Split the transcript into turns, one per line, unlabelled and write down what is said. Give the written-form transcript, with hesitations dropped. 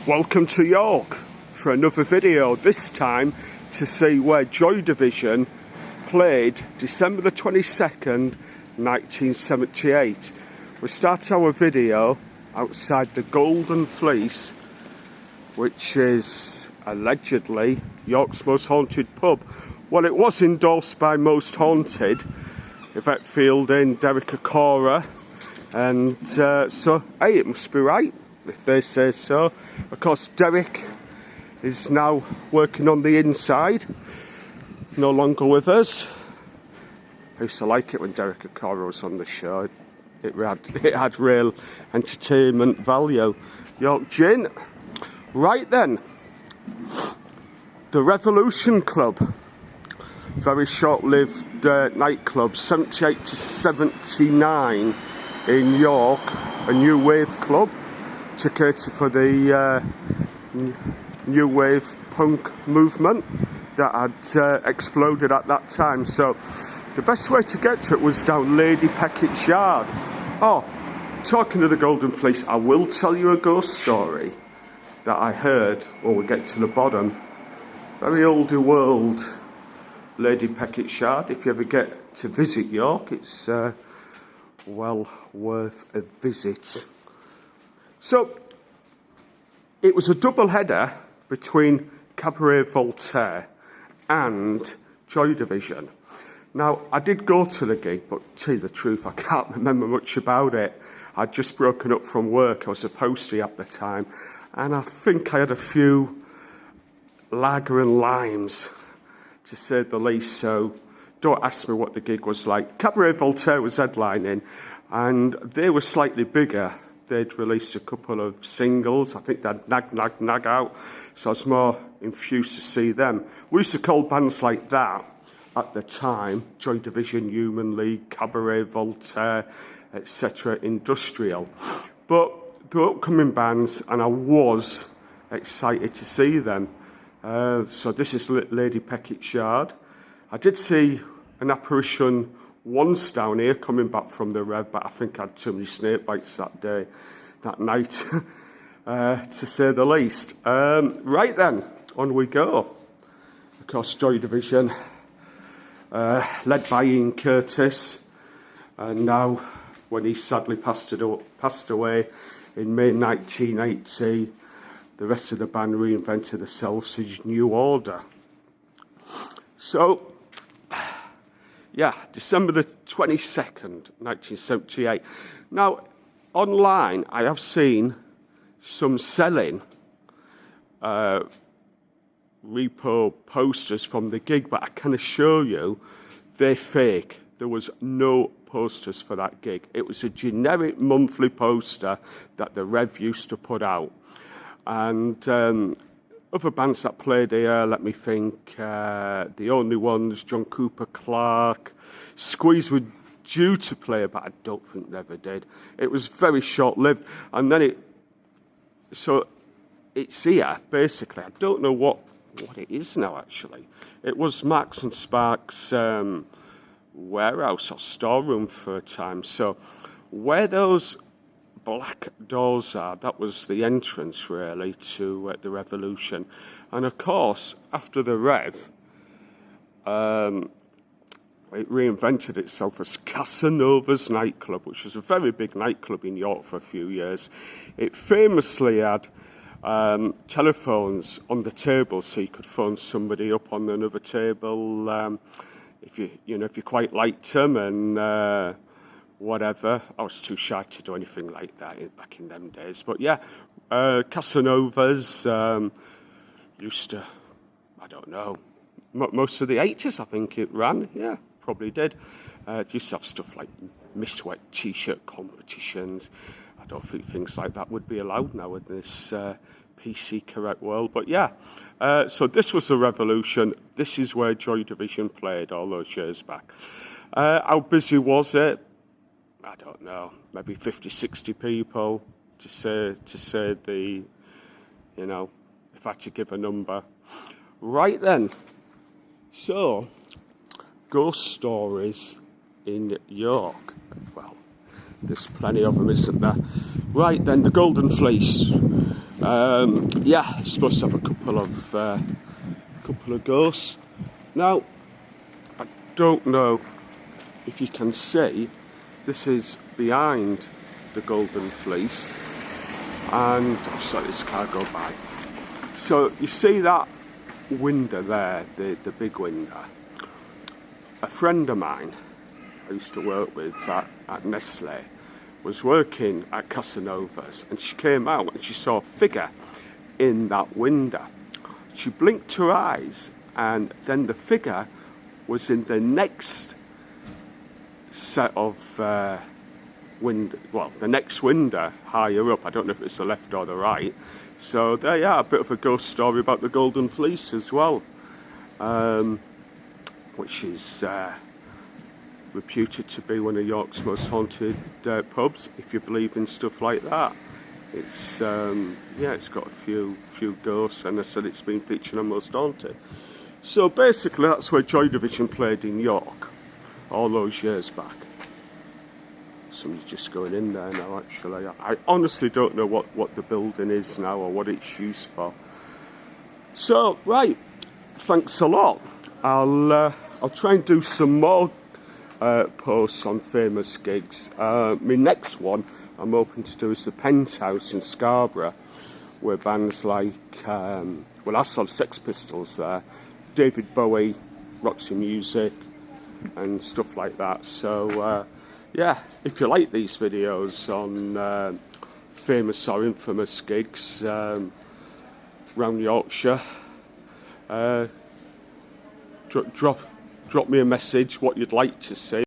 Welcome to York for another video, this time to see where Joy Division played December the 22nd, 1978. We start our video outside the Golden Fleece, which is allegedly York's most haunted pub. Well, it was endorsed by Most Haunted, Yvette Fielding, Derek Acorah, and so, hey, it must be right if they say so. Of course, Derek is now working on the inside, no longer with us. I used to like it when Derek Acorah was on the show. It had real entertainment value. York Gin. Right then, the Revolution Club, very short-lived nightclub, 78 to 79 in York, a new wave club to cater for the new wave punk movement that had exploded at that time. So the best way to get to it was down Lady Peckett's Yard. Oh, talking of the Golden Fleece, I will tell you a ghost story that I heard when we get to the bottom. Very oldie world Lady Peckett's Yard. If you ever get to visit York, it's well worth a visit. So, it was a double header between Cabaret Voltaire and Joy Division. Now, I did go to the gig, but to tell you the truth, I can't remember much about it. I'd just broken up from work. I was a postie at the time, and I think I had a few lager and limes, to say the least, so don't ask me what the gig was like. Cabaret Voltaire was headlining, and they were slightly bigger. They'd released a couple of singles. I think they'd Nag out, so I was more infused to see them. We used to call bands like that at the time Joy Division, Human League, Cabaret Voltaire, etc. industrial. But they were upcoming bands, and I was excited to see them. So this is Lady Peckett's Yard. I did see an apparition once down here coming back from the Rev, but I think I had too many snake bites that night, to say the least. Right then, on we go. Of course, Joy Division, led by Ian Curtis, and now, when he sadly passed away in May 1980, the rest of the band reinvented themselves as New Order. So, yeah, December the 22nd, 1978. Now, online, I have seen some selling repo posters from the gig, but I can assure you they're fake. There was no posters for that gig. It was a generic monthly poster that the Rev used to put out. And other bands that played here, let me think, The Only Ones, John Cooper Clarke, Squeeze were due to play, but I don't think they ever did. It was very short-lived. And then it's here, basically. I don't know what it is now, actually. It was Marks and Sparks warehouse or storeroom for a time. So where those black doors are, that was the entrance really to the Revolution. And of course, after the Rev, it reinvented itself as Casanova's nightclub, which was a very big nightclub in York for a few years. It famously had telephones on the table, so you could phone somebody up on another table if you quite liked them, and whatever. I was too shy to do anything like that back in them days. But yeah, Casanova's used to, I don't know, most of the 80s I think it ran. Yeah, probably did. It used to have stuff like Miss Wet t-shirt competitions. I don't think things like that would be allowed now in this PC correct world. But yeah, so this was the Revolution. This is where Joy Division played all those years back. How busy was it? I don't know, maybe 50, 60 people, to say the, if I had to give a number. Right then, so, ghost stories in York. Well, there's plenty of them, isn't there? Right then, the Golden Fleece. Yeah, it's supposed to have a couple of ghosts. Now, I don't know if you can see, this is behind the Golden Fleece, and I'll just let this car go by. So you see that window there, the big window. A friend of mine I used to work with at Nestle was working at Casanovas, and she came out and she saw a figure in that window. She blinked her eyes, and then the figure was in the next set of window, well, the next window higher up. I don't know if it's the left or the right. So there you are, a bit of a ghost story about the Golden Fleece as well, which is reputed to be one of York's most haunted pubs, if you believe in stuff like that. It's yeah, it's got a few ghosts, and I said it's been featured on Most Haunted. So basically that's where Joy Division played in York all those years back. Somebody's just going in there now, actually. I honestly don't know what the building is now or what it's used for. So right, thanks a lot. I'll try and do some more posts on famous gigs. My next one I'm hoping to do is the Penthouse in Scarborough, where bands like, well, I saw Sex Pistols there, David Bowie, Roxy Music, and stuff like that. So yeah, if you like these videos on famous or infamous gigs around Yorkshire, drop me a message what you'd like to see.